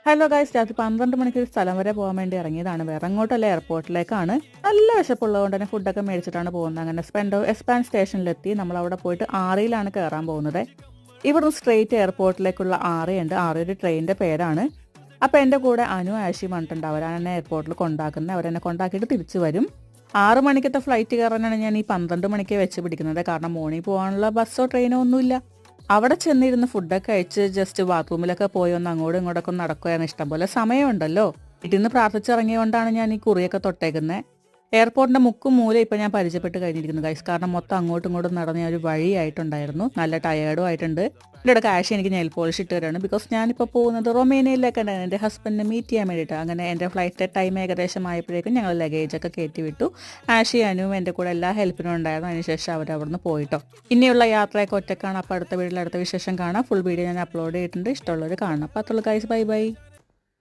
Hello guys, രാത്രി 12 മണിക്ക് ഒരു സ്ഥലം വരെ പോകാൻ വേണ്ടി ഇറങ്ങിയതാണ്. വേറെ അങ്ങോട്ടല്ല, എയർപോർട്ടിലേക്കാണ്. നല്ല വിശപ്പുള്ളതുകൊണ്ട് തന്നെ ഫുഡൊക്കെ മേടിച്ചിട്ടാണ് പോകുന്നത്. അങ്ങനെ എസ്പാൻ സ്റ്റേഷനിലെത്തി. നമ്മൾ അവിടെ പോയിട്ട് ആറിയിലാണ് കയറാൻ പോകുന്നത്. ഇവിടുന്ന് സ്ട്രെയിറ്റ് എയർപോർട്ടിലേക്കുള്ള ആറയുണ്ട്. ആറ് ഒരു ട്രെയിനിൻ്റെ പേരാണ്. അപ്പോൾ എൻ്റെ കൂടെ അനു ആശി പറഞ്ഞിട്ടുണ്ട്. അവരാണ് എന്നെ എയർപോർട്ടിൽ കൊണ്ടാക്കുന്നത്. അവരെന്നെ കൊണ്ടാക്കിയിട്ട് തിരിച്ചു വരും. 6 മണിക്കത്തെ ഫ്ലൈറ്റ് കയറാനാണ് ഞാൻ ഈ 12 മണിക്ക് വെച്ച് പിടിക്കുന്നത്. കാരണം മോർണിംഗ് പോകാനുള്ള ബസ്സോ ട്രെയിനോ ഒന്നുമില്ല. അവിടെ ചെന്നിരുന്ന് ഫുഡൊക്കെ കഴിച്ച് ജസ്റ്റ് ബാത്റൂമിലൊക്കെ പോയി ഒന്ന് അങ്ങോട്ടും ഇങ്ങോട്ടൊക്കെ ഒന്ന് നടക്കുകയാണ്. ഇഷ്ടംപോലെ സമയമുണ്ടല്ലോ. വീട്ടിൽ നിന്ന് പ്രാർത്ഥിച്ചിറങ്ങിയോണ്ടാണ് ഞാൻ ഈ കുറിയൊക്കെ തൊട്ടേക്കുന്നത്. എയർപോർട്ടിന്റെ മുക്കും മൂല ഇപ്പം ഞാൻ പരിചയപ്പെട്ട് കഴിഞ്ഞിരിക്കുന്നു ഗൈസ്. കാരണം മൊത്തം അങ്ങോട്ടും ഇങ്ങോട്ടും നടന്ന ഒരു വഴിയായിട്ടുണ്ടായിരുന്നു. നല്ല ടയേർഡും ആയിട്ടുണ്ട്. എൻ്റെ ഇടയ്ക്ക് ആശി എനിക്ക് നെയിൽ പോളിഷ് ഇട്ട് തരാണ്. ബിക്കോസ് ഞാനിപ്പോൾ പോകുന്നത് റൊമേനിയയിലേക്കാണ് എൻ്റെ ഹസ്ബൻഡിനെ മീറ്റ് ചെയ്യാൻ വേണ്ടിയിട്ട്. അങ്ങനെ എൻ്റെ ഫ്ലൈറ്റ് ടൈം ഏകദേശം ആയപ്പോഴേക്കും ഞങ്ങൾ ലഗേജൊക്കെ കയറ്റി വിട്ടു. ആഷി അനുവും എൻ്റെ കൂടെ എല്ലാ ഹെൽപ്പിനും ഉണ്ടായിരുന്നു. അതിനുശേഷം അവർ അവിടെ നിന്ന് പോയിട്ടോ. ഇനിയുള്ള യാത്രയൊക്കെ ഒറ്റക്കാണ്. അപ്പോൾ അടുത്ത വീട്ടിൽ അടുത്ത വിശേഷം കാണാം. ഫുൾ വീഡിയോ ഞാൻ അപ്ലോഡ് ചെയ്തിട്ടുണ്ട്. ഇഷ്ടമുള്ളവർ കാണാം. അപ്പോൾ അത്രയുള്ള ഗൈസ്, ബൈ ബൈ.